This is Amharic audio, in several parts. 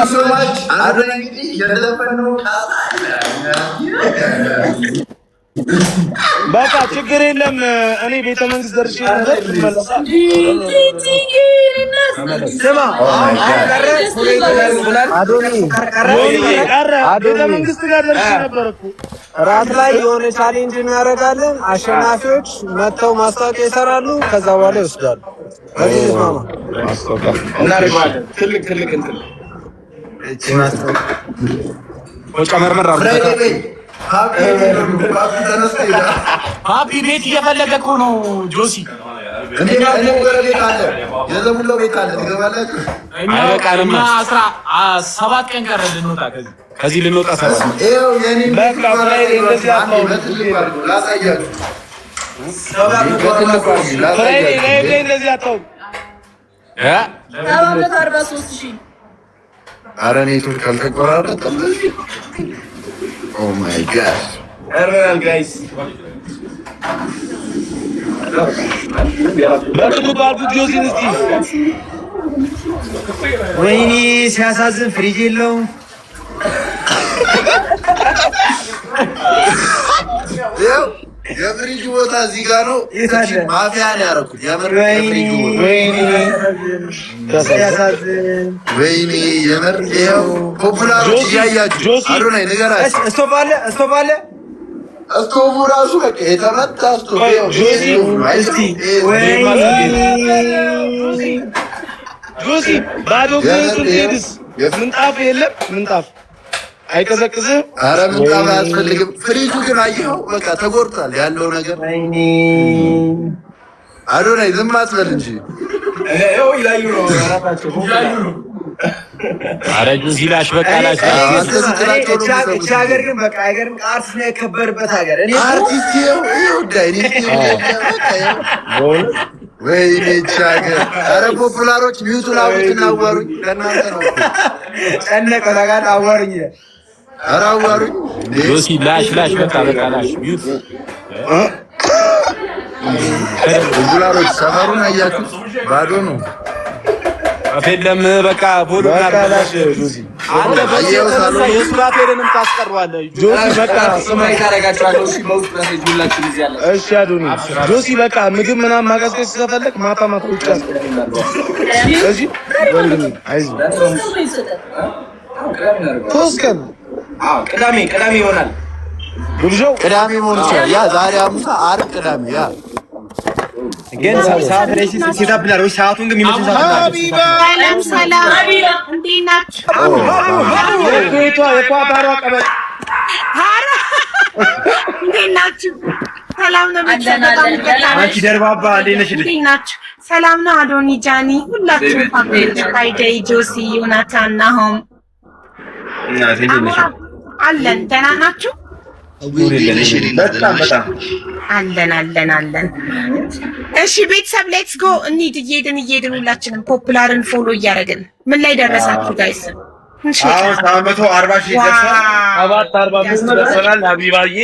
so much. Adonai የዘፈነው በቃ ችግር የለም። እኔ ቤተ መንግስት ደርሼ ነበር። ቤተ መንግስት ጋር ደርሼ ነበር እኮ ራት ላይ የሆነ ቻሌንጅ እናደርጋለን። አሸናፊዎች መጥተው ማስታወቂያ ይሰራሉ። ከዛ በኋላ ይወስዳሉ። በዚህ ልስማማ እናደርጋለን። ትልቅ እንትን እቺ ማስታወቂያ መርመር ሃፒ ቤት እየፈለገ እኮ ነው ጆሲ። እኔ ጎረቤት አለ፣ የዘሙላው ቤት አለ። ትገባላችሁ? አይበቃንማ። 17 ቀን ቀረ ልንወጣ ከዚህ ልንወጣ 7 ይኸው የኔ በቃ ላይ እንደዚህ አጣው ላሳያችሁ። ላይ እንደዚህ አጣው 743,000 ኧረ ኔትወርክ ካልተቆራረጠ Oh my God! Everyone, guys. ወይኔ ሲያሳዝን ፍሪጅ የለውም። የፍሪጅ ቦታ እዚህ ጋር ነው። ማፊያ ነው ያደረኩት። የምር የፍሪጅ ቦታ ወይኔ የምር ይኸው ፖፑላሮች እያያችሁ አዶናይ ንገራችሁ። እስቶቭ አለ እስቶቭ ራሱ በቃ የተመታ እስቶቭ ጆሲ ባዶ ግንስ ምንጣፍ የለም። ምንጣፍ አይቀዘቅዝም። ኧረ ምንጣፍ አያስፈልግም። ፍሪጁ ግን አየኸው በቃ ተጎድቷል ያለው ነገር። አዶናይ ዝም አትበል እንጂ ኧረ ጆሲ ላሽ በቃ ላሽ እቺ ሀገር ግን በቃ ሀገርን አርቲስት ነው የከበርበት ሀገር። እኔ አርቲስት ወይኔ እቺ ሀገር። ኧረ ፖፑላሮች ሚዩቱን አውሩትና አዋሩኝ። ለእናንተ ነው ጨነቀ ለጋር አዋሩኝ። ኧረ አዋሩኝ ጆሲ ላሽ በቃ ላሽ ሚዩት ፖፑላሮች ሰፈሩን አያችሁ ባዶ ነው። አፈለም በቃ ፎሎ እናርጋላሽ ጆሲ አንተ የሱራት ሄደንም ታስቀርዋለህ ጆሲ በቃ ስማይ ታረጋችኋለሁ። እሺ በውስጥ ራሴ ሁላችን እዚህ ያለ እሺ አዶናይ ጆሲ በቃ ምግብ ምናምን ማቀዝቀዝ ስለፈለክ ማታ ውጭ አስቀምጣለሁ። እሺ ወንድም አይዞህ ቶስከን ቅዳሜ ይሆናል ግብዣው። ቅዳሜ መሆን ይችላል። ያ ዛሬ ሐሙስ ዓርብ ቅዳሜ ያ ግን ሰዓት ላይ ሲታብ ብላል ወይ ሰዓቱን ግን የሚመች ሰዓት ነው። ሰላም እንዴት ናችሁ? የኳታሯ ቀበል እንዴት ናችሁ? ሰላም ነው። አንቺ ደርባባ እንዴት ናችሁ? ሰላም ነው። አዶኒ ጃኒ ሁላችሁም ፋሚሊ ፍራይዴይ ጆሲ ዮናታን ናሆም አለን። ደህና ናችሁ? በጣም አለን። እሺ ቤተሰብ ሌትስ ጎ እንሂድ። እየሄድን ሁላችንም ፖፑላርን ፎሎ እያደረግን ምን ላይ ደረሳችሁ ጋይስ? አሁን 140,000 ደርሷል። 745 ደርሰናል። ሀቢባዬ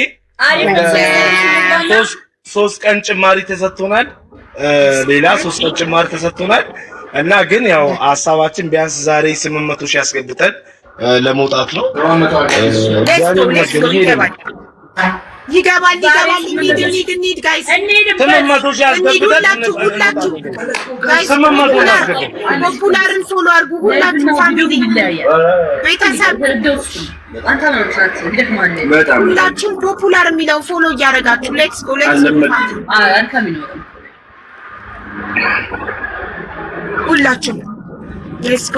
3 ቀን ጭማሪ ተሰጥቶናል። ሌላ 3 ቀን ጭማሪ ተሰጥቶናል እና ግን ያው ሀሳባችን ቢያንስ ዛሬ 800,000 ያስገብተን ለመውጣት ነው። ይገባል። እንሂድ ጋይስ። 800,000 ያስገብተን ፖፑላርን ፎሎ አድርጉ ሁላችሁ ፋሚሊ ቤተሰብ ሁላችሁም ፖፑላር የሚለው ፎሎ እያደረጋችሁ ሌትስ ጎ ሁላችሁም ሌትስ ጎ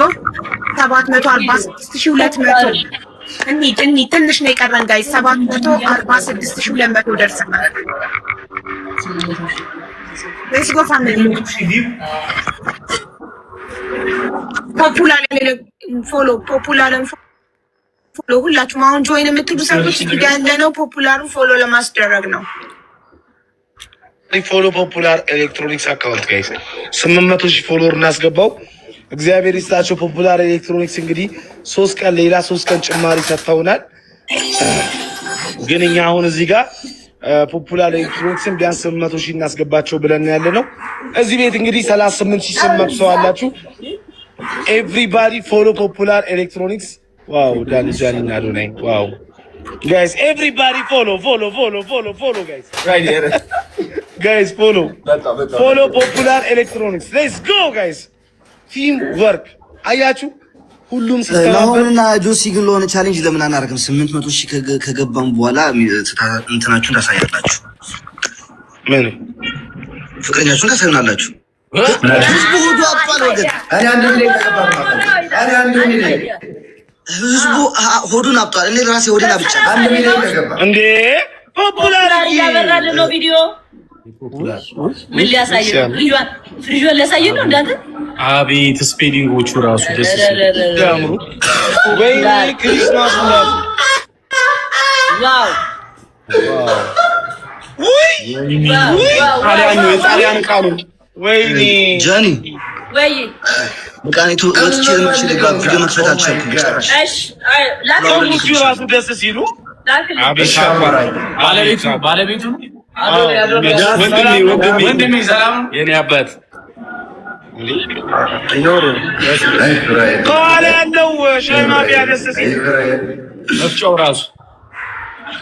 746,200 እንሂድ ትንሽ ነው የቀረን ጋይስ። 746,200 ደርሰናል። ሌትስ ጎ ፋሚሊ ፖፑላርን ፎሎ ሁላችሁም አሁን ጆይን የምትሉ ሰዎች ያለ ነው ፖፑላርን ፎሎ ለማስደረግ ነው። ፎሎ ፖፑላር ኤሌክትሮኒክስ አካውንት ጋይስ 800,000 ፎሎወር እናስገባው። እግዚአብሔር ይስጣቸው። ፖፑላር ኤሌክትሮኒክስ እንግዲህ 3 ቀን ሌላ 3 ቀን ጭማሪ ሰጥተውናል። ግን እኛ አሁን እዚህ ጋር ፖፑላር ኤሌክትሮኒክስን ቢያንስ 800,000 እናስገባቸው ብለን ያለ ነው። እዚህ ቤት እንግዲህ 38,800 ሰው አላችሁ። Everybody follow Popular Electronics. Wow, Johnny Adonai. Wow. Guys, everybody follow, guys. Right here. Guys, follow. Follow Popular Electronics. Let's go, guys. Team work. አያችሁ ሁሉም ሲተባበርና ጆሲ ግን ለሆነ ቻሌንጅ ለምን አናደርግም? 800 ሺህ ከገባን በኋላ እንትናችሁን ታሳያላችሁ። ምን ፍቅረኛችሁን ታሳዩናላችሁ? ህዝቡ አጥቷል ወገን። እኔ አንድ ሚሊዮን ተቀባል ማለት ህዝቡ ሆዱን አጥቷል። እኔ ራሴ ሆዴን አብጫ 1 ሚሊዮን ተቀባ እንዴ ፖፑላር ያበራል ነው ቪዲዮ ምን ሊያሳይ ነው? ፍሪጆን ሊያሳይ ነው እንዳንተ። አቤት ስፔሊንጎቹ ራሱ ደስ ያምሩ። ወይኔ ክሪስማስ ራሱ ዋው ጣሊያን ቃሉ ወይኔ ጃኒ ወይ መቃኒቱ ወጥቼ ለምችል ጋር ቪዲዮ መክፈት አልቻልኩም። እሺ ላከው ራሱ ደስ ሲሉ አቤት ባለቤቱ ወንድሜ ሰላም የኔ አባት ከኋላ ያለው ሻይ ማፊያ ደስ ሲል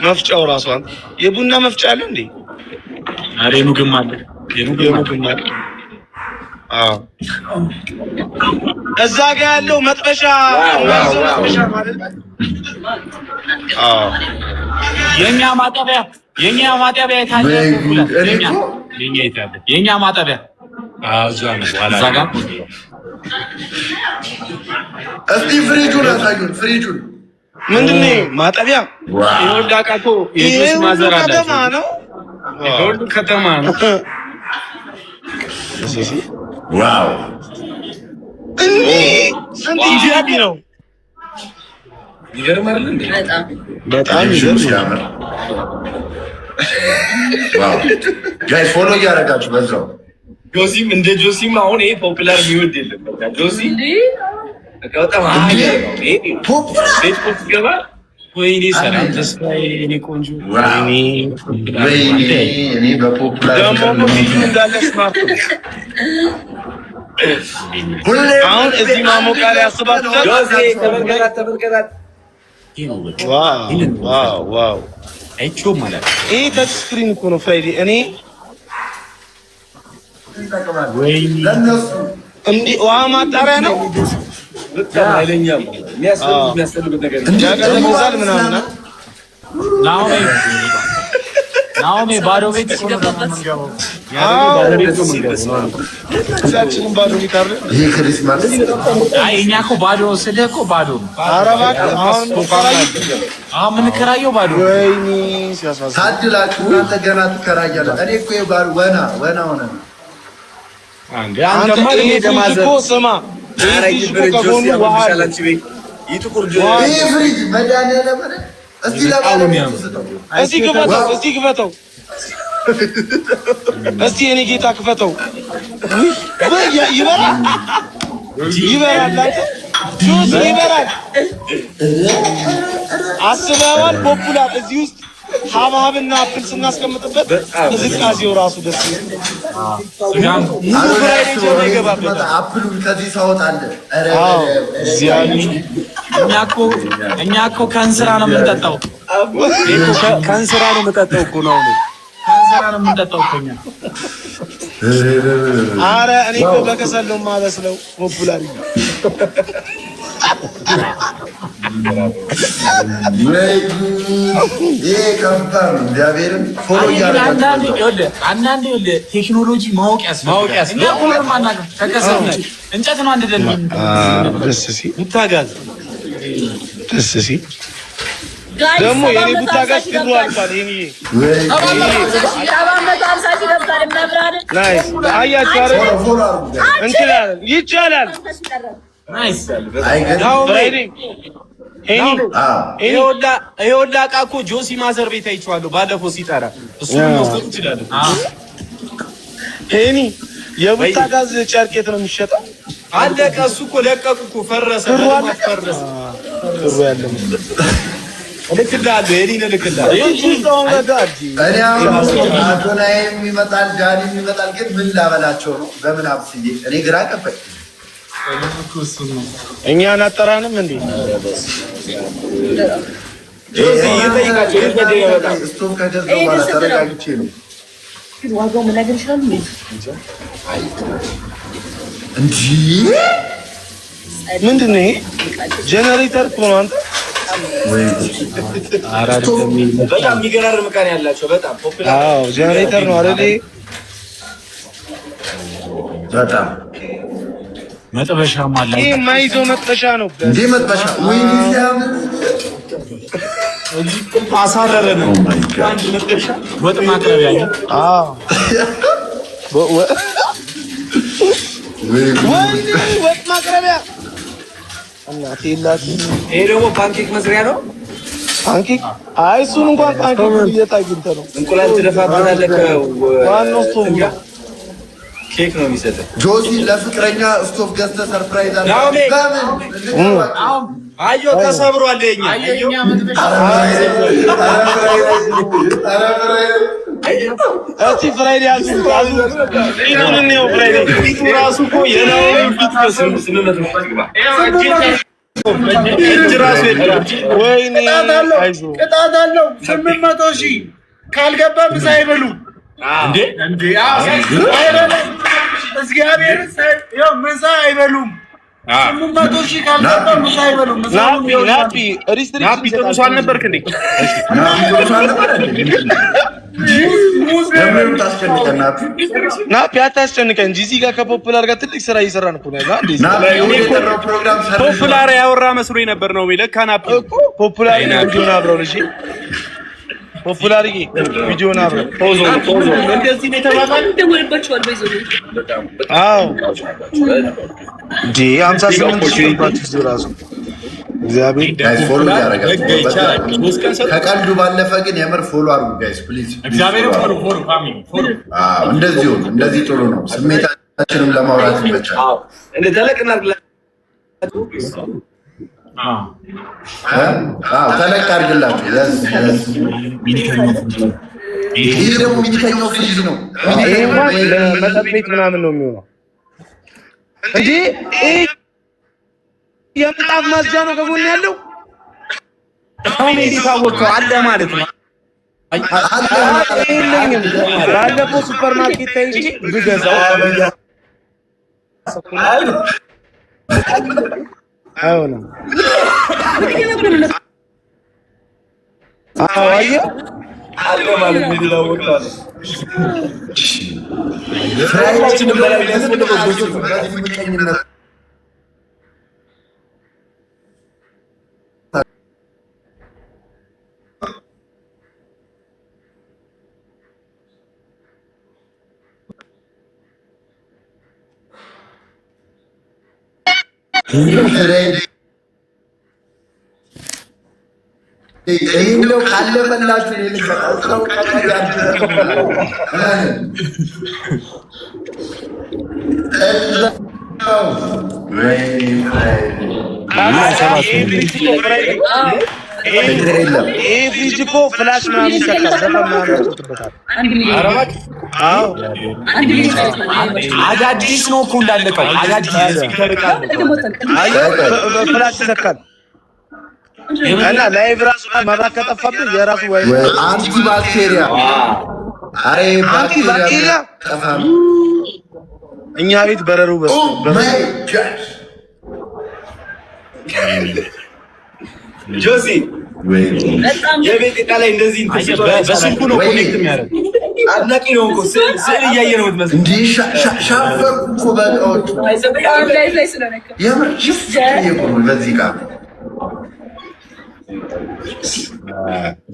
መፍጫው ራሱ የቡና መፍጫ አለ እንዴ? አሬ ኑግም አለ የኑግም አለ። እዛ ጋ ያለው መጥበሻ ማለት የኛ ማጠቢያ የታለ የኛ ማጠቢያ እዛ ጋር እስቲ ፍሪጁን አሳዩን። ፍሪጁን ምንድን ነው ማጠቢያ? ይወዳቃቶ የጁስ ማዘር አለ ነው። ሁሉ ከተማ ነው። ዋው እንዴ ነው ይገርማል እንዴ! በጣም ይገርማል። ዋው ጋይስ ፎሎ እያደረጋችሁ በዛው ጆሲም እንደ ጆሲም አሁን ይሄ ፖፑላር የሚወድ የለም። በቃ ጆሲ በጣም ፖፑላር ቤት ፖፕ ገባ። ወይኔ ሰላም ተስፋዬ እኔ ቆንጆ ወይኔ እኔ በፖፑላር ደግሞ እንዳለ ስማርት አሁን እዚህ ማሞቃሪያ ያስባችኋል። ጆሲ ተመልከታት ዋው አይቼው ማለት ይሄ ተች ስክሪን እኮ ነው ፍራይዴ። እኔ እንዴ ውሃ ማጣሪያ ነው አይለኛም የሚያስፈልግ ነገር ያቀዘቅዛል ምናምን። ናሆሜ ባዶ ቤት እዛችንም ባዶ ቤት አለ። ይሄ ክሪስማስ እኛ እኮ ባዶ ስልህ እኮ ባዶ ነው። ኧረ እባክህ አሁን የምንከራየው ባዶ። ወይኔ ሲያሳዝን ታድላችሁ እናንተ ገና ትከራያለህ። እኔ እኮ ባዶ ወና ሆነ አንዴ አንተማ ለማዘር ስማ ይሄ ፍሪጅ መድኃኒዓለም እስቲ ክፈተው እስቲ የኔ ጌታ ክፈተው። ይበራል ይበራል። አስበዋል ፖፑላር እዚህ ውስጥ ሀብሀብና አፕል ስናስቀምጥበት ቅዝቃዜው ራሱ ደስ ይላል። ሙሉ ፍራይዴ ጀምሮ ይገባበታል። አፕሉን ከዚህ ሳወጣለህ እኛ እኮ ከእንስራ ነው የምንጠጣው። ከእንስራ ነው የምጠጣው እኮ ነው። ከእንስራ ነው የምንጠጣው እኮ እኛ። ኧረ እኔ እኮ በከሰል ነው የማበስለው። ፖፑላር አንዳንዴ ቴክኖሎጂ ማወቅ ያስፈልጋል። እንጨት ነው አንድ ደስ ሲል ደግሞ የኔ ቡታጋዝ ትሩ አልኳል። ናይስ አያችሁ አይደል? እንችላለን፣ ይቻላል። ናይስ ይኸውልህ ዕቃ እኮ ጆሲ ማዘር ቤት አይቼዋለሁ ባለፈው ሲጠራ። እሱን መውሰድ እንችላለን። ሄኒ የቡታጋዝ ጨርቅ የት ነው የሚሸጠው? አለቀ። እሱ እኮ ለቀቁ እኮ ፈረሰ። ፈረሰ ጥሩ ያለው እልክልሃለሁ። የኔን እልክልሃለሁ። እኔ አሁን አዶናይም ይመጣል ዳኒም ይመጣል። ግን ምን ላበላቸው ነው? በምን አብስዬ? እኔ ግራ ገባኝ። እኛን አጠራንም እንዴ? ስቶቭ ከገዛሁ በኋላ ተረጋግቼ ነው ዋጋው ምን ነገር ይችላል እንጂ ምንድን ነው ይሄ? ጄኔሬተር እኮ ነው አንተ። በጣም የሚገራርም ዕቃ ነው ያላቸው። በጣም ፖፑላር። አዎ ጄኔሬተር ነው አይደል? በጣም መጥበሻም አለ። ይሄ ማይዞ መጥበሻ ነው እንዴ? መጥበሻ ወይ ሲያምን አሳረረ ነው። አንድ መጥበሻ ወጥ ማቅረቢያ ነው። አዎ ወጥ ማቅረቢያ እናቴ የላትም። ይሄ ደግሞ ፓንኬክ መስሪያ ነው። ፓንኬክ? አይ እሱን እንኳን ፓንኬክ እየታግንተ ነው። እንቁላል ትደፋበታለህ። ዋናው ስቶቭ ነው። ኬክ ነው የሚሰጠው። ጆሲ ለፍቅረኛ ስቶቭ ገዝተህ ሰርፕራይዝ አለ። አዮ ተሰብሯል። የኛ መጥበሻ እቺ ፍራይዴ ያዙ ኢዱን ነው። ፍራይዴ ኢዱ ራሱ እኮ የናው ወይኔ ቅጣት አለው 800,000 ካልገባ ምሳ አይበሉ እንዴ? እግዚአብሔር ይኸው ምሳ አይበሉም። 800,000 ካልገባ ምሳ አይበሉም። ናፒ ሪስትሪክት ጥሩስ አልነበርክ እንዴ? ናፒ አታስጨንቀን እንጂ እዚህ ጋር ከፖፑላር ጋር ትልቅ ስራ እየሰራን እኮ ነው። ፖፑላር ያወራ መስሎኝ ነበር ነው ለካ ናፒ ፖፑላር ቪዲዮን አብረው ልጅ ፖፑላር ቪዲዮን አብረው ፖዞ እንደዚህ ነው የተባባለው። ደወልባችኋል በይዘው አዎ እንዴ 58 ሺህ ባትይዙ ራሱ እግዚአብሔር ጋይስ ፎሎ ያደርጋል። ከቀልዱ ባለፈ ግን የምር ፎሎ አድርጉ ጋይስ ፕሊዝ። እግዚአብሔር ፎሎ ፋሚሊ ፎሎ። እንደዚህ ጥሩ ነው። ስሜታችንም ለማውራት ይመቻል። እንደ ተለቅና ተለቅ አድርግላችሁ። ይህ ደግሞ የሚተኛው ፍሪጅ ነው። መጠጥ ቤት ምናምን ነው የሚሆነው እንዴ? የምጣፍ ማስጃ ነው ከጎን ያለው። አሁን ታወቀው አለ ማለት ነው። የለኝም። ባለፈው ሱፐር ማርኬት ታይቼ ብገዛው አይሆንም። አየህ አለ ማለት ነው። ይላወቃል። ፍራይዳችንም በላይ ለምን ይሄው ካለፈላችሁ ልንቀጣው ፍሪጅ እኮ ፍላሽ ምናምን ይሰካል። አዳዲስ ነው እኮ እንዳለቀው አዳዲስ ይተርቃል። ፍላሽ ይሰካል እና ላይቭ ራሱ መብራት ከጠፋብህ የራሱ ወይ አንቲ ባክቴሪያ አሬ ባክቴሪያ እኛ ቤት በረሩ ጆሲ የቤት ዕቃ ላይ እንደዚህ በስልኩ ነው ኮኔክት የሚያደርግ አድናቂ ነው እኮ ስዕል እያየ ነው የምትመስለው። እንዴ ሻፈርኩ እኮ በቃዎች ላይ ስለነካ የምር በዚህ ጋር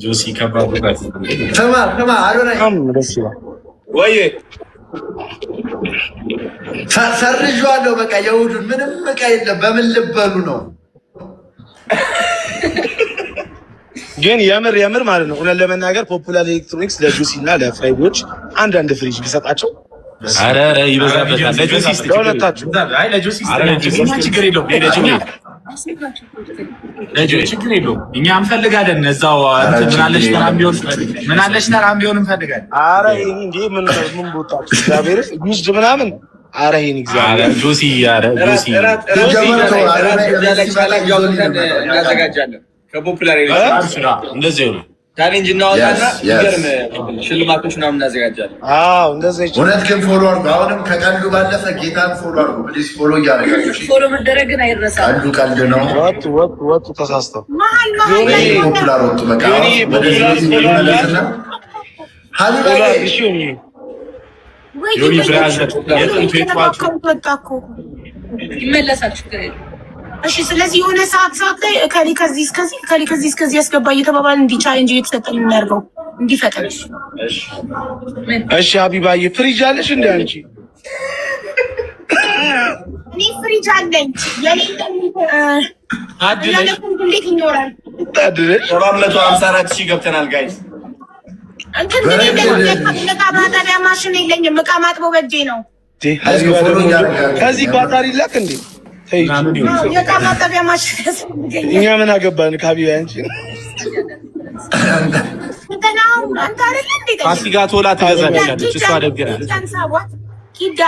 ጆሲ ከባድ ስማ አዶናይ ወይ ሰርዤዋለሁ። በቃ የእሑዱን ምንም ዕቃ የለም። በምን ልበሉ ነው ግን የምር ማለት ነው። እውነት ለመናገር ፖፑላር ኤሌክትሮኒክስ ለጆሲ እና ለፍራይዶች አንዳንድ ፍሪጅ ቢሰጣቸው አረ ይበዛበታል። ለጆሲ ለሁለታችሁ አይ ለጆሲ ችግር የለውም። ችግር የለውም። እኛ እንፈልጋለን እዛው ምናለሽ ተራም ቢሆን እንፈልጋለን። አረ እንዴ ምን ቦታችሁ እግዚአብሔር ዩዝድ ምናምን ኧረ ይሄን እግዚአብሔር ጆሲ እናዘጋጃለን ከፖፑላር እንደዚህ ነው። ቻሌንጅ እናወጣና ይገርም ሽልማቶች ምናምን እናዘጋጃለን። አዎ እንደዚህ እውነት ግን ፎሎ አድርጉ። አሁንም ከቀልዱ ባለፈ ጌታን ፎሎ አድርጉ ፕሊዝ። ፎሎ እያደረጋችሁ ፎሎ መደረግን አይረሳ። ቀልድ ነው። ወጡ ተሳስተው ፖፑላር ወጡ። በቃ ይመለሳል። እሺ ስለዚህ የሆነ ሰዓት ላይ ከሊ ከዚህ እስከዚህ ያስገባ እየተባባል እንዲ ቻሌንጅ እየተሰጠን የሚያደርገው እንዲፈጠን። እሺ ሀቢባዬ ፍሪጅ አለሽ እንዴ አንቺ? እኔ ፍሪጅ አለኝ። እንዴት ይኖራል? ታድለሽ 754,000 ገብተናል ጋይስ። እቃ ማጠቢያ ማሽን የለኝም። እቃ ማጥበው በእጄ ነው። ከዚህ ባታሪ ላክ እንዴ? የእቃ ማጠቢያ ማሽን እኛ ምን አገባን? ከሀቢባ አንቺ ፋሲካ ቶላ ትገዛለች እሷ ደግናለች። ኪዳ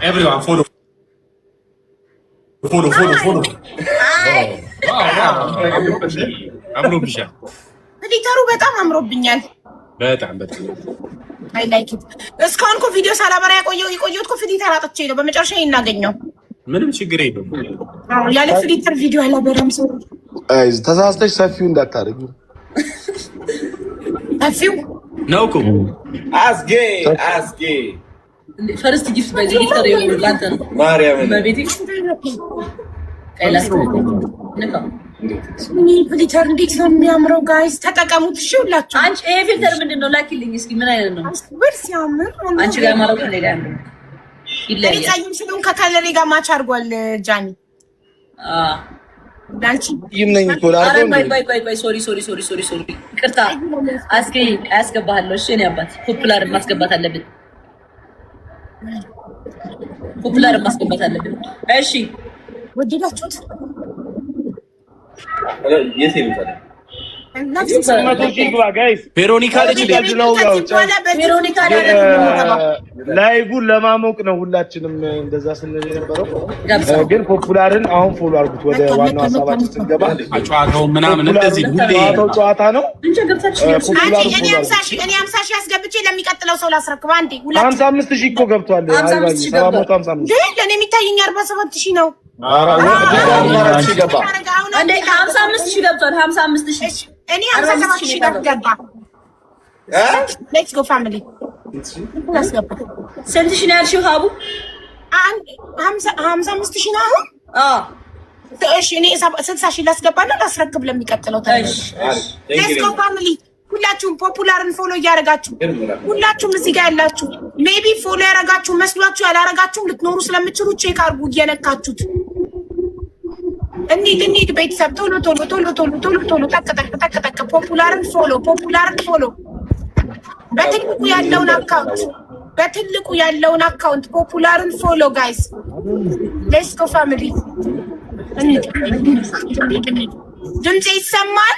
ኤቭሪዋን ፎሎ አምሮብሻል። ሊተሩ በጣም አምሮብኛል። በጣም አይ ላይክ ኢት። እስካሁን እኮ ቪዲዮ ሳላበራ የቆየሁት እኮ ፍሊተር አጥቼ ነው። በመጨረሻ ይናገኘው ምንም ችግር የለውም። ያለ ፍሊተር ቪዲዮ አላበራም። ሰው ተሳስተሽ ሰፊው እንዳታደርጊ። ሰፊው ነው እኮ አስጌ ፈርስት ጊፍት በዚህ ሊተር ይሆናል ላንተ ነው ማርያም በቤቴ ቀላስ ንካ ፍሊተር እንዴት ነው የሚያምረው! ጋይስ ተጠቀሙት። እሺ ሁላችሁ። አንቺ ይሄ ፊልተር ምንድነው? ላኪልኝ እስኪ ምን አይነት ነው? ብር ሲያምር አንቺ ጋር ማረው ከሌላ ያለው ይለያል። ታይም ስለሆነ ከከለሪ ጋር ማች አድርጓል ጃኒ። ዳንቺ ይምነኝ እኮ ላርገው። ባይ ሶሪ ይቅርታ። አስኪ አያስገባሃለሁ። እሺ እኔ አባት ፖፑላር ማስገባት አለብን። እሺ ወደዳችሁት? ቬሮኒካ ላይቡን ለማሞቅ ነው ሁላችንም እንደዛ ስንል የነበረው። ግን ፖፑላርን አሁን ፎሎ አድርጉት። ወደ ዋናው ሀሳባችን ስንገባ ጨዋታው ምናምን እንደዚህ ጨዋታ ነው። እኔ 50 ሺህ አስገብቼ ለሚቀጥለው ሰው ላስረክብ። አንዴ 55,000 እኮ ገብቷል። 755 ግን ለእኔ የሚታየኝ 47,000 ነው። 55,000 ገብቷል። 55,000 እኔ 57,000 ገባ። ሌትስ ጎ ፋሚሊ። ስንት ሺህ ነው ያልሽው ሀቡ? 55,000 ነው አሁን። እሺ እኔ 60,000 ላስገባና ላስረክብ ለሚቀጥለው ታዲያ። ሌትስ ጎ ፋሚሊ። ሁላችሁም ፖፑላርን ፎሎ እያደረጋችሁ ሁላችሁም እዚህ ጋር ያላችሁ ሜቢ ፎሎ ያደረጋችሁ መስሏችሁ ያላረጋችሁም ልትኖሩ ስለምችሉ ቼክ አድርጉ እየነካችሁት። እንሂድ ቤተሰብ ቶሎ ጠቅ ፖፑላርን ፎሎ በትልቁ ያለውን አካውንት ፖፑላርን ፎሎ ጋይስ። ሌትስ ጎ ፋሚሊ። ድምጼ ይሰማል?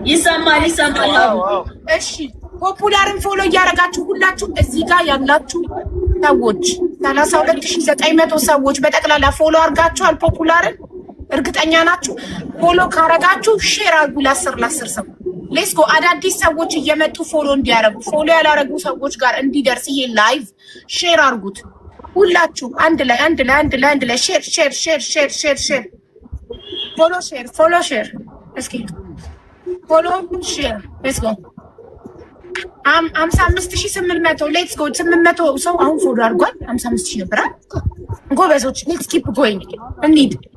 ይሰማል። እሺ ፖፑላርን ፎሎ እያደረጋችሁ ሁላችሁም እዚህ ጋር ያላችሁ ሰዎች 32,900 ሰዎች በጠቅላላ ፎሎ አድርጋችኋል ፖፑላርን። እርግጠኛ ናችሁ? ፎሎ ካረጋችሁ ሼር አድርጉ ለ10 ሰው። ሌትስ ጎ አዳዲስ ሰዎች እየመጡ ፎሎ እንዲያረጉ፣ ፎሎ ያላረጉ ሰዎች ጋር እንዲደርስ ይሄ ላይቭ ሼር አድርጉት። ሁላችሁ አንድ ላይ ሼር ፎሎ ሼር እስኪ ፎሎ ሼር ሌትስ ጎ 55,800 ሌትስ ጎ 800 ሰው አሁን ፎሎ አድርጓል። 55,000 ነበር ጎበዞች። ሌትስ ኪፕ ጎይንግ።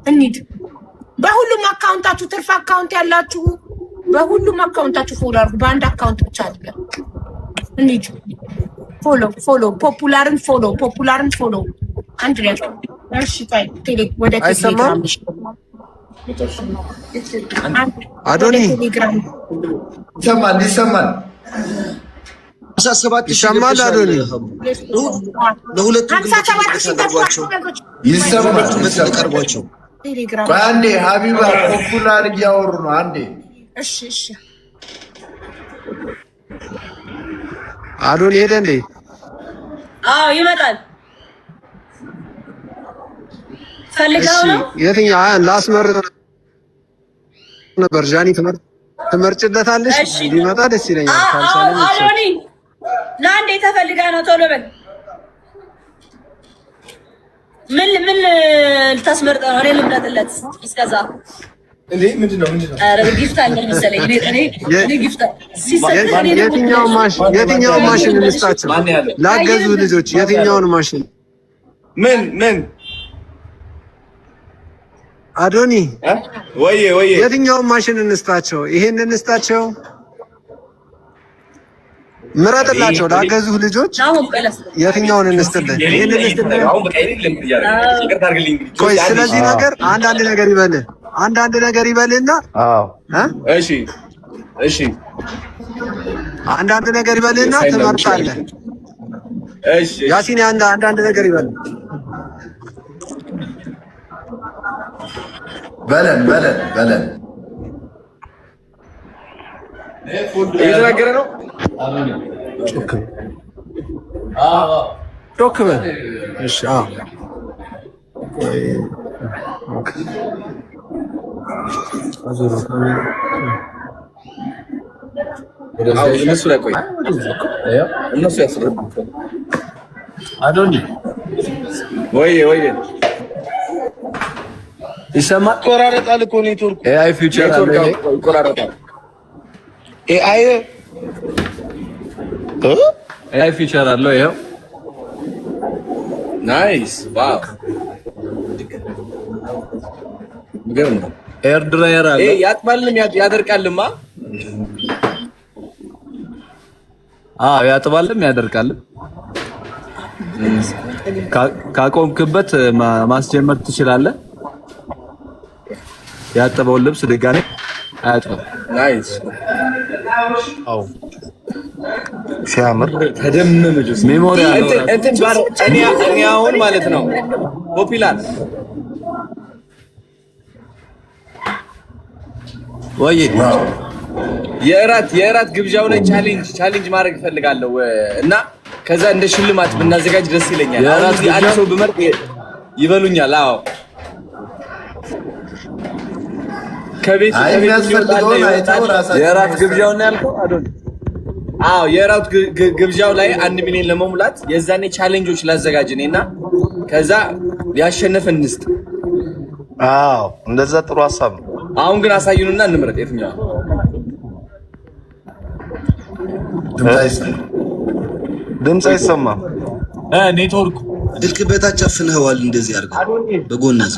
እንሂድ። በሁሉም አካውንታችሁ ትርፍ አካውንት ያላችሁ በሁሉም አካውንታችሁ ፎሎ አድርጉ። በአንድ አካውንት ብቻ አይደለም። እንሂድ። ፎሎ ፖፑላርን ፎሎ አንድ ላይ። እሺ ታይ ወደ ቴሌግራም አዶኒ ይሰማል። 57,000 ይሰማል። አዶኒ ለሁለቱም ይሰማል። አንዴ ሀቢባ ፖፑላር እያወሩ ነው። አንዴ እሺ አዶኒ ሄደ እንዴ? አዎ ይመጣል። ፈልጋው ነው የትኛው ላስመርጥ ነበር ጃኒ ትመርጭለታለሽ? ቢመጣ ደስ ይለኛል። ካልሳለም አሎኒ ናንዴ ተፈልጋ ነው። ቶሎ በል። ምን ልታስመርጥ ነው? እኔ ልምረጥለት እስከዛ እንዴ ምንድነው? ኧረ ጊፍት አለ መሰለኝ። እኔ ጊፍት ሲሰጥ የትኛውን ማሽን እንስጣቸው? ላገዙ ልጆች የትኛውን ማሽን? ምን አዶኒ ወዬ የትኛውን ማሽን እንስጣቸው? ይሄን እንስጣቸው? ምረጥላቸው። ላገዙ ልጆች የትኛውን እንስጥልን? ይሄን እንስጥልን? ቆይ ስለዚህ ነገር አንዳንድ ነገር ይበልና እሺ አንዳንድ ነገር ይበልና ትመርጣለህ። እሺ ያሲን አንዳንድ ነገር ይበል በለን እየተናገረ ነው። ጮክ በል። እሺ እነሱ ላይ ቆይ፣ እነሱ ያስረዱ። አዶኒ ወይ ይሰማል። ቆራረጣል እኮ ኔትወርክ። ኤአይ ፊውቸር አለ። ቆራረጣል። ኤአይ ፊውቸር አለው። ይሄው ናይስ ዋው ገርም ነው። ኤር ድራየር አለ። ያጥባልም ያደርቃልማ። ያጥባልም ያደርቃልም። ካቆምክበት ማስጀመር ትችላለህ። ያጠበውን ልብስ ድጋሜ አያጥብም። ናይስ አው ሲያምር ተደመመ። ሜሞሪ አለው። እኔ አሁን ማለት ነው ፖፒላር ወይ የእራት ግብዣው ላይ ቻሌንጅ ማድረግ እፈልጋለሁ እና ከዛ እንደ ሽልማት ብናዘጋጅ ደስ ይለኛል። አንድ ሰው ብመርጥ ይበሉኛል። አዎ ከቤት የእራት ግብዣው ነው ያልከው አዶኒ? አዎ የእራት ግብዣው ላይ 1 ሚሊዮን ለመሙላት የዛኔ ቻሌንጆች ላዘጋጅ እኔና ከዛ ያሸነፈ እንስጥ። አዎ እንደዛ ጥሩ ሀሳብ ነው። አሁን ግን አሳዩንና እንምረጥ የትኛው ድምፅ አይሰማም። ኔትወርክ ስልክ በታች አፍንኸዋል። እንደዚህ አድርገው በጎናት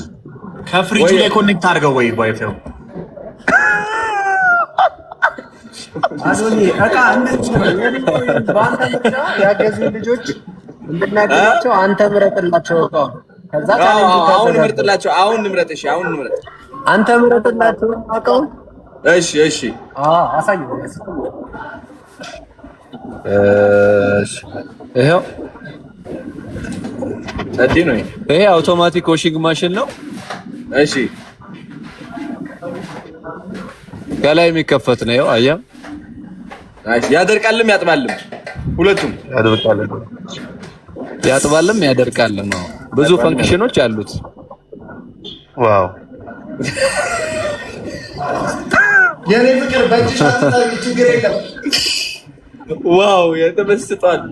ከፍሪጁ ላይ ኮኔክት አድርገው ወይ ዋይፋው አዶኒ እቃ እንደዚህ ባንተ ምርጫ ያገዙ ልጆች እንድናገራቸው አንተ ምረጥላቸው። እቃ ከዛ አሁን ምረጥላቸው። አሁን ንምረጥ። እሺ አሁን ንምረጥ። አንተ ምረጥላቸው እቃው። እሺ አሳዩ። ይሄው ጸዴ ነው። ይሄ አውቶማቲክ ዋሺንግ ማሽን ነው። እሺ ከላይ የሚከፈት ነው። ይሄው አያ ያደርቃልም ያጥባልም፣ ሁለቱም ያጥባልም ያደርቃልም። ብዙ ፈንክሽኖች አሉት። ዋው የኔ ፍቅር በእጅሽ አትጣይ፣ ችግር የለም። ዋው የተመስጧል።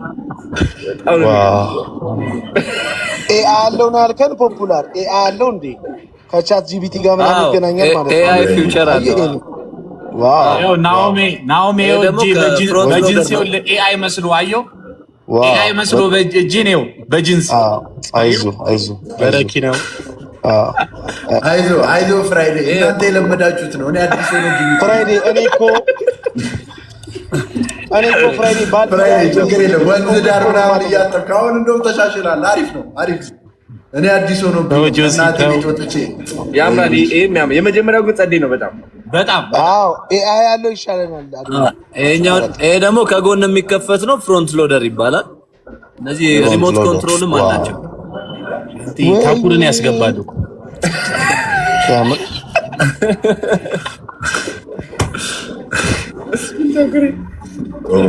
ኤአይ አለው ነው ያልከን? ፖፑላር ኤአይ አለው እንዴ? ከቻት ጂቢቲ ጋር ምናምን ይገናኛል ማለት ነው። ኤአይ ፊውቸር አለው። ዋው ናኦሚ በጂንስ ኤአይ መስሎ አየው። ኤአይ መስሎ በእጅ ነው በጂንስ። አይዞ በረኪ ነው። አይዞ ፍራይዴ፣ እናንተ የለመዳችሁት ነው። እኔ አዲስ ነው ፍራይዴ። እኔ እኮ ፍራይዴ ችግር የለም። ወንዝ ዳር ምናምን እያጠብክ አሁን እንደውም ተሻሽላል። አሪፍ ነው። እኔ አዲስ ሆኖ እናቴ ቤት ወጥቼ ያምራል። ይሄም የመጀመሪያው ግን ጸዴ ነው በጣም አዎ። ኤአይ ያለው ይሻለናል። ይሄ ደግሞ ከጎን የሚከፈት ነው። ፍሮንት ሎደር ይባላል። እነዚህ ሪሞት ኮንትሮልም አላቸው። ታኩርን ያስገባሉ።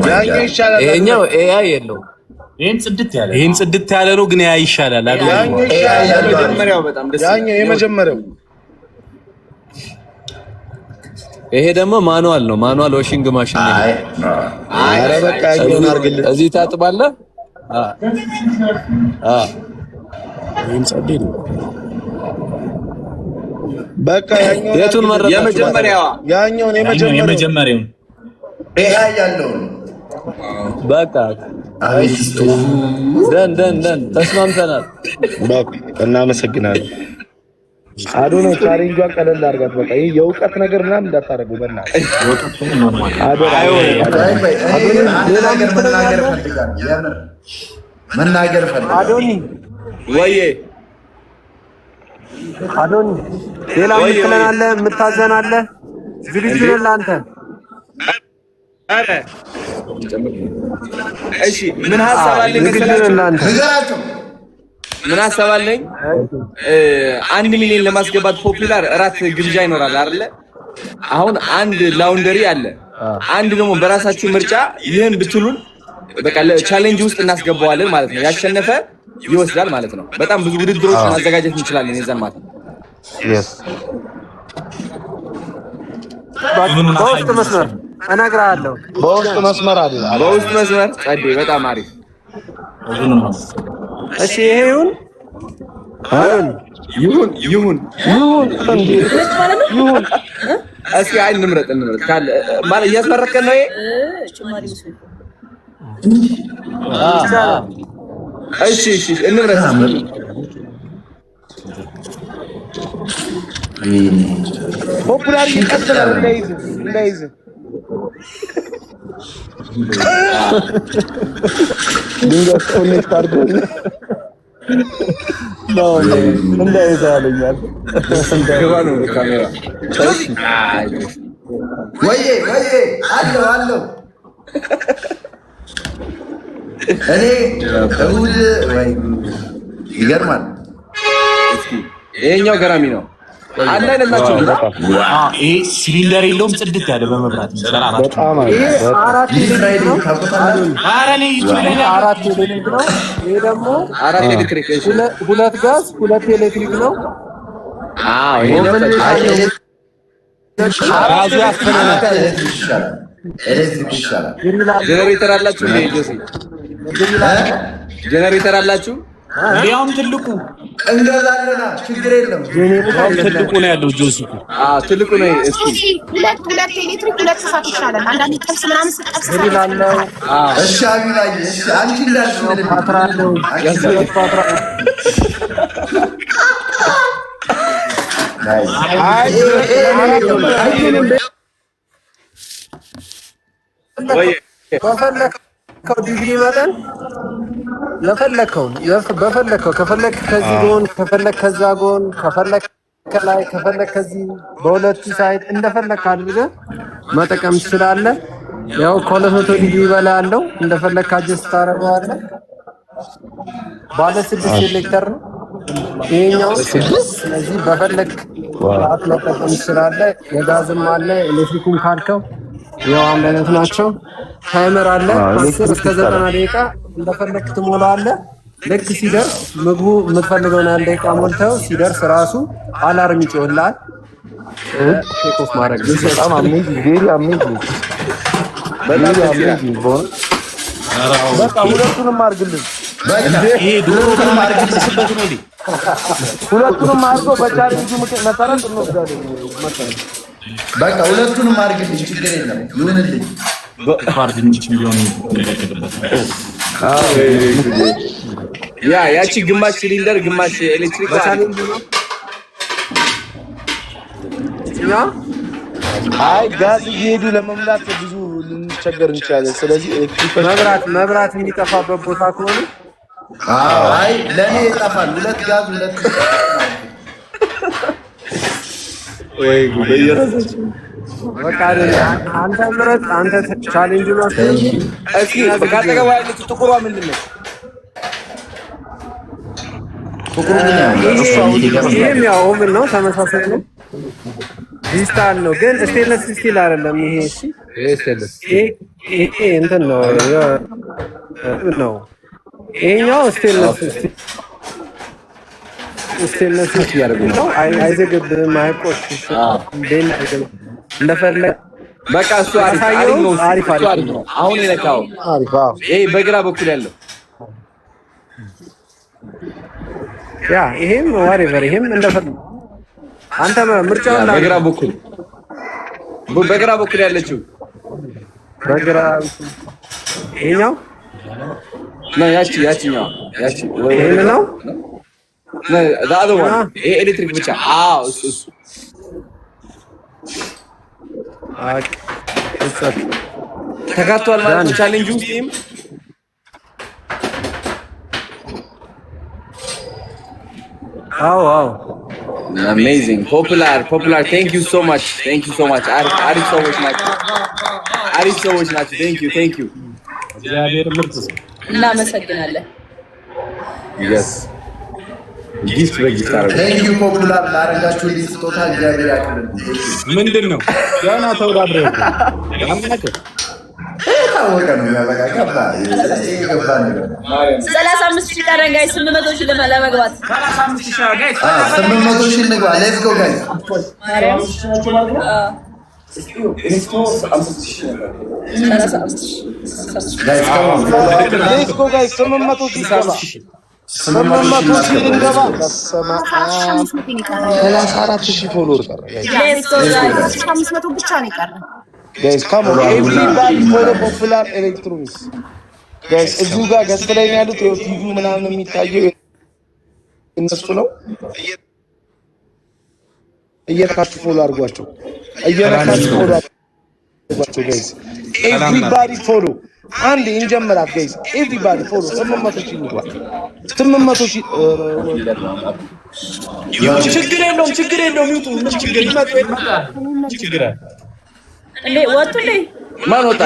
ያኛው ይሻላል። ይሄኛው ኤአይ የለውም። ይሄን ጽድት ያለ ነው ግን ያ ይሻላል አይደል? የመጀመሪያው በጣም ደስ ያኛው የመጀመሪያው። ይሄ ደግሞ ማኑዋል ነው። ማኑዋል ዋሺንግ ማሽን ነው። አረ በቃ ያኛውን አድርግልኝ። እዚህ ታጥባለህ። ይሄን ጽድት ነው። በቃ ያኛውን የቱን መረጣችሁ? የመጀመሪያው ያኛውን የመጀመሪያው ይሄ ያለው በቃ ደን ተስማምተናል። በቃ እናመሰግናለን። አዶነ ቻሌንጇን ቀለል አድርጋት። በቃ ይሄ የእውቀት ነገር ምናምን እንዳታረጉ በእናትህ። መናገር ፈልጋለሁ። አዶኒ ወይዬ አዶኒ ሌላ ምትለን አለ የምታዘን አለ ዝግጁ ነን ለአንተ። አረ እሺ ምን ሐሳብ አለኝ መሰላችሁ? ምን ሐሳብ አለኝ? 1 ሚሊዮን ለማስገባት ፖፑላር እራት ግብዣ ይኖራል አይደለ? አሁን አንድ ላውንደሪ አለ፣ አንድ ደግሞ በራሳችሁ ምርጫ ይሄን ብትሉን በቃ ለቻሌንጅ ውስጥ እናስገባዋለን ማለት ነው። ያሸነፈ ይወስዳል ማለት ነው። በጣም ብዙ ውድድሮች ማዘጋጀት እንችላለን የዛን ማለት ነው። በውስጥ መስመር እነግርሃለሁ። በውስጥ መስመር አለ። በውስጥ መስመር ጸዴ፣ በጣም አሪፍ። እሺ ይሄ ይሁን ይሁን። እስኪ አይ እንምረጥ ካለ ማለት እያስመረከን ነው። እሺ እንምረጥ። ፖፑላር ይቀጥላል እንዳይዝ ድንገት ኮኔክት አድርጎኝ ነው እንዳይዝ አለኛል። ገባ ነው ካሜራ። ወይዬ አለው እኔ እሑድ ወይ ይገርማል። እስኪ ይሄኛው ገራሚ ነው። አንድ አይነት ናቸው። ይሄ ሲሊንደር የለውም፣ ጽድት ያለ በመብራት የሚሰራ በጣም ይሄ አራት ኤሌክትሪክ ነው። ይሄ ደግሞ አራት ኤሌክትሪክ፣ ሁለት ጋዝ፣ ሁለት ኤሌክትሪክ ነው። አዎ ይሄ ነው። ጋዙ ያስፈነናል። ኤሌክትሪክ ይሻላል። ጀነሬተር አላችሁ እንዴ ጆሲ? ጀነሬተር አላችሁ? ሊያውም ትልቁ እንገዛለና ችግር የለም። ትልቁ ነው ያለው ጆሲ። ትልቁ ነው። እስኪ ሁለት ኤሌክትሪክ ሁለት እሳት ይሻላል። አንዳንዴ ጥብስ ምናምን ስጠብስ ይላለው። እሺ አቢላይ፣ እሺ አንቺ እንዳልሽ ፓትራለው ፓትራ በፈለከው ዲግሪ መጠን በፈለከው ከፈለክ ከዚህ ጎን ከፈለክ ከዛ ጎን ከፈለክ ከላይ ከፈለክ ከዚህ በሁለቱ ሳይድ እንደፈለክ አድርገህ መጠቀም ትችላለህ። ያው ከ200 ዲግሪ በላይ አለው። እንደፈለክ አጀስት ታደርገዋለህ። ባለ 6 ሴሌክተር ነው ይሄኛው። ስለዚህ በፈለክ መጠቀም ትችላለህ። የጋዝም አለ ኤሌክትሪኩም ካልከው ያው አንድ አይነት ናቸው። ታይመር አለ 10 እስከ 90 ደቂቃ እንደፈለክ ትሞላለህ። ልክ ሲደርስ ምግቡ የምትፈልገውን አንድ ደቂቃ ሞልተው ሲደርስ ራሱ አላርም ይጮህልሃል። ቼክ ኦፍ ማድረግ በጣም አሜዚንግ በቃ ሁለቱንም አድርግልን። ይሄ ሁለቱንም አድርግልስበት ነው። ሁለቱንም አድርጎ በቻሌንጁ መሰረት እንወስዳለን። በቃ ሁለቱንም አድርግልኝ፣ ችግር የለም ይሁንልኝ። ያቺ ግማሽ ሲሊንደር ግማሽ ኤሌክትሪክ አይ ጋዝ እየሄዱ ለመሙላት ብዙ ልንቸገር እንችላለን። ስለዚህ ኤሌክትሪክ መብራት የሚጠፋበት ቦታ ከሆነ አይ ለኔ ይጠፋል። ሁለት ጋዝ ሁለት ወይ በየራሳችን በቃ አንተ ምረጥ። አንተ ቻሌንጅ ነው። እስኪ በቃጠገባ ያለች ጥቁሯ ምንድን ነች? ይሄም ያው ኦቭን ነው፣ ተመሳሳይ ነው። ዲጂታል ነው ግን ስቴንለስ ስቲል አይደለም። ይሄ እሺ፣ ይሄ እንትን ነው ነው ይሄኛው ስቴንለስ ያደርጉ ነው። አይዘገብም፣ አይቆሽሽም። እንደፈለግ በቃ እሱ አሪፍ ነው። አሁን የነካው ይሄ በግራ በኩል ያለው ያ ይሄም ዋሬቨር ይሄም እንደፈለግ አንተ ምርጫው በግራ በኩል ያለችው በግራ ይሄኛው ነው። ያቺኛው ይሄ ነው ይሄ ኤሌክትሪክ ብቻ። አዎ እሱ ተካቷል ማለት ነው ቻሌንጅ ውስጥም። አዎ አሜዚንግ ፖፑላር ቴንክ ዩ ሶ ማች አሪፍ ሰዎች ናቸው። ቴንክ ዩ እግዚአብሔር ምርጥ እናመሰግናለን። yes ጊፍት በጊፍት ቴንክ ዩ ፖፑላር ላደረጋችሁ ስጦታ እግዚአብሔር ያክብርልኝ። ምንድነው ገና ተወዳድረው ታወቀ ነው ያበቃ ገባ ነው 35,000 ቀረን ጋይስ 800,000 ለመግባት 800,000 እንግባ። ሌትስ ጎ ጋይስ ፖፑላር ኤሌክትሮኒክስ ጋይስ እዚሁ ጋር ገስት ላይ ያሉት ቲቪ ምናምን የሚታየው እነሱ ነው። እየነካችሁ ፎሎ አድርጓቸው ጋይስ። ኤቭሪባዲ ፎሎ አንድ እንጀምራት ጋይስ። ኤቭሪባዲ ፎሎ 800,000 እንግባ። 800,000 ችግር የለውም ይውጡ። ምን ችግር ይመጣ ወጡ ላይ ማን ወጣ?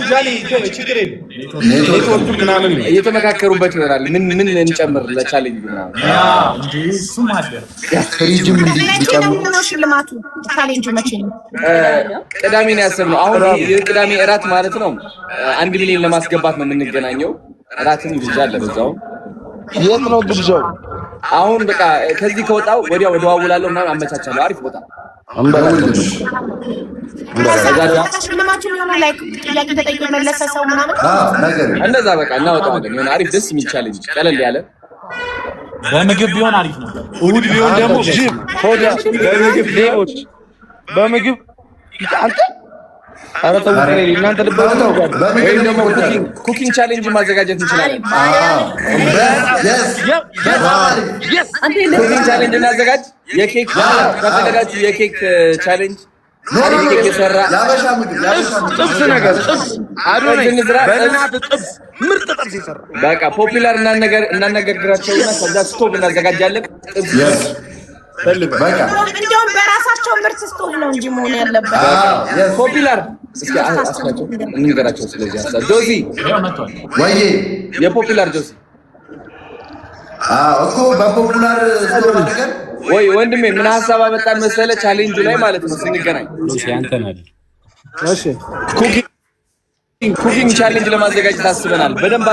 ጃኒ ችግር የለውም። ኔትወርክ ምናምን እየተመካከሩበት ይሆናል። ምን እንጨምር ለቻሌንጅ ምናምን እንጂ እሱም አለ። ፍሪጅም እንዲጨምሩ ሽልማቱ ቻሌንጅ መቼ ነው? ቅዳሜ ነው ያሰብነው። አሁን የቅዳሜ እራት ማለት ነው 1 ሚሊዮን ለማስገባት ነው የምንገናኘው። እራትን ግብዣ አለ በዛው። የት ነው ግብዣው? አሁን በቃ ከዚህ ከወጣው ወዲያው እደዋውላለሁ እና አመቻቻለሁ። አሪፍ ቦታ እንደዛ በቃ እናወጣዋለን። የሆነ አሪፍ ደስ የሚል ቻሌንጅ ቀለል ያለ በምግብ ቢሆን አሪፍ ነው። እሑድ ቢሆን ደግሞ ጂም ሆዳ በምግብ አንተ ኧረ ተው እናንተ ወይም ደግሞ ኩኪንግ ቻሌንጅ ማዘጋጀት እንችላለን። ኩኪንግ ቻሌንጅ እናዘጋጅ። የኬክ ከፈለጋችሁ የኬክ ቻሌንጅ ኬክ የሰራ ጥብስ ነገር ምርጥ ጥብስ ይሰራ። በቃ ፖፑላር እናነጋግራቸውና ከዛ ስቶቭ እናዘጋጃለን። እንደውም በራሳቸው ምርት ስቶቭ ነው እንጂ መሆን ያለበት። ፖፑላር እስኪ አስፋቸው እንገራቸው። ስለዚህ ሀሳብ ጆሲ ወይ የፖፑላር ጆሲ እኮ በፖፑላር ስቶቭ አድርገን ወይ ወንድሜ ምን ሀሳብ አመጣን መሰለ ቻሌንጁ ላይ ማለት ነው ስንገናኝ። እሺ ኩኪንግ ቻሌንጅ ለማዘጋጀት አስበናል። በደንብ አድርጎ